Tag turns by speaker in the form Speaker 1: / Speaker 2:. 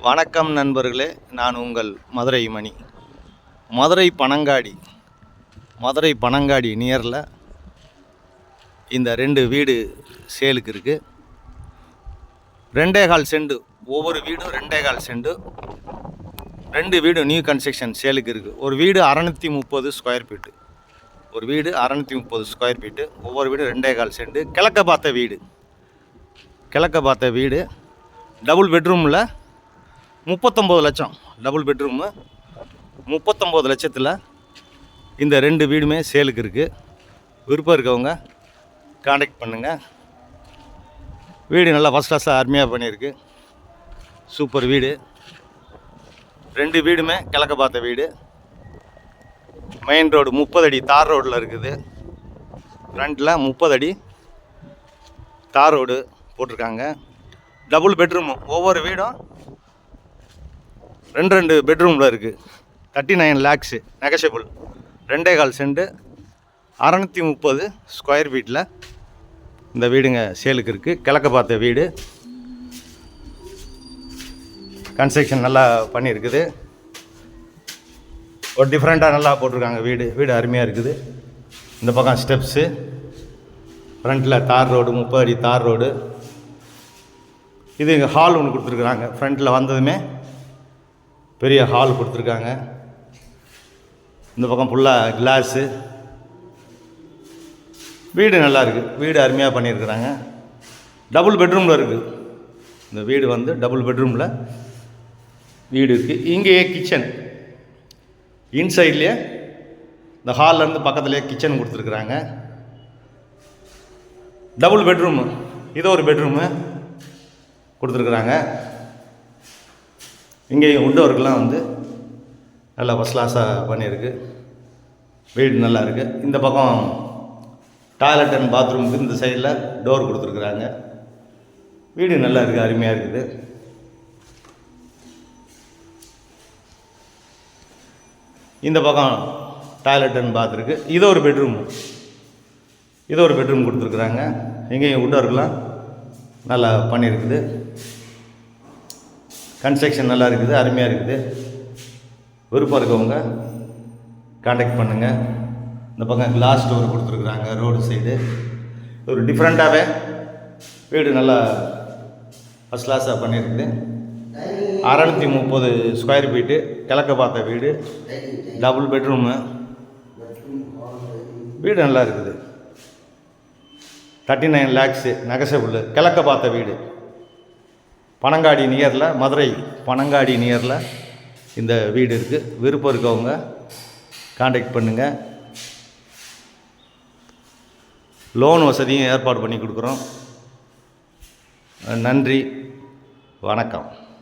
Speaker 1: வணக்கம் நண்பர்களே, நான் உங்கள் மதுரை மணி. மதுரை பனங்காடி நியரில் இந்த 2 வீடு சேலுக்கு இருக்குது. 2.25 சென்ட், ஒவ்வொரு வீடும் 2.25 சென்ட். 2 வீடு நியூ கன்ஸ்ட்ரக்ஷன் சேலுக்கு இருக்குது. ஒரு வீடு 630 ஸ்கொயர் ஃபீட்டு. ஒரு வீடு 630 ஸ்கொயர் ஃபீட்டு, ஒவ்வொரு வீடு 2.25 சென்ட். கிழக்க பார்த்த வீடு டபுள் பெட்ரூமில் 39 லட்சம். டபுள் பெட்ரூமு 39 லட்சத்தில் இந்த 2 வீடுமே சேலுக்கு இருக்குது. விருப்பம் இருக்கவங்க காண்டாக்ட் பண்ணுங்கள். வீடு நல்லா ஃபஸ்ட் கிளாஸாக அருமையாக பண்ணியிருக்கு. சூப்பர் வீடு. 2 வீடுமே கிழக்க பார்த்த வீடு. மெயின் ரோடு 30 அடி தார் ரோடில் இருக்குது. ஃப்ரண்ட்டில் 30 அடி தார் ரோடு போட்டிருக்காங்க. டபுள் பெட்ரூமு, ஒவ்வொரு வீடும் 2 பெட்ரூமில் இருக்குது. 39 lakhs நெகஷியபிள். 2.25 சென்ட், 630 ஸ்கொயர் ஃபீட்டில் இந்த வீடுங்க சேலுக்கு இருக்குது. கிழக்க பார்த்த வீடு. கன்ஸ்ட்ரக்ஷன் நல்லா பண்ணியிருக்குது. ஒரு டிஃப்ரெண்ட்டாக நல்லா போட்டிருக்காங்க. வீடு அருமையாக இருக்குது. இந்த பக்கம் ஸ்டெப்ஸு, ஃப்ரண்ட்டில் தார் ரோடு, 30 அடி தார் ரோடு. இது இங்கே ஹால் ஒன்று கொடுத்துருக்குறாங்க. ஃப்ரண்ட்டில் வந்ததுமே பெரிய ஹால் கொடுத்துருக்காங்க. இந்த பக்கம் ஃபுல்லாக கிளாஸு. வீடு நல்லா இருக்குது. வீடு அருமையாக பண்ணியிருக்கிறாங்க. டபுள் பெட்ரூமில் இருக்குது. இந்த வீடு வந்து டபுள் பெட்ரூமில் வீடு இருக்குது. இங்கேயே கிச்சன், இன்சைட்லேயே இந்த ஹால்லேருந்து பக்கத்துலேயே கிச்சன் கொடுத்துருக்குறாங்க. டபுள் பெட்ரூமு, இது ஒரு பெட்ரூமு கொடுத்துருக்குறாங்க. இங்கேயும் உட் ஒர்க்கெலாம் வந்து நல்லா ஃபஸ்ட் கிளாஸாக பண்ணியிருக்கு. வீடு நல்லா இருக்குது. இந்த பக்கம் டாய்லெட் அண்ட் பாத்ரூமுக்கு இந்த சைடில் டோர் கொடுத்துருக்குறாங்க. வீடு நல்லா இருக்குது, அருமையாக இருக்குது. இந்த பக்கம் டாய்லெட் அண்ட் பாத் இருக்குது. இது ஒரு பெட்ரூம் கொடுத்துருக்குறாங்க. இங்கேயும் உட் ஒர்க்கெலாம் நல்லா பண்ணியிருக்குது. கன்ஸ்ட்ரக்ஷன் நல்லா இருக்குது, அருமையாக இருக்குது. விருப்பம் இருக்கவங்க காண்டாக்ட் பண்ணுங்கள். இந்த பக்கம் கிளாஸ் டோர் கொடுத்துருக்குறாங்க. ரோடு சைடு ஒரு டிஃப்ரெண்ட்டாகவே வீடு நல்லா ஃபஸ்ட் கிளாஸாக பண்ணியிருக்குது. 630 ஸ்கொயர் ஃபீட்டு, கிழக்க பார்த்த வீடு, டபுள் பெட்ரூமு. வீடு நல்லா இருக்குது. 39 lakhs நெகஷியபிள். கிழக்க பார்த்த வீடு, பனங்காடி நியரில், மதுரை பனங்காடி நியரில் இந்த வீடு இருக்குது. விருப்பம் இருக்கவங்க காண்டாக்ட் பண்ணுங்கள். லோன் வசதியும் ஏற்பாடு பண்ணி கொடுக்குறோம். நன்றி, வணக்கம்.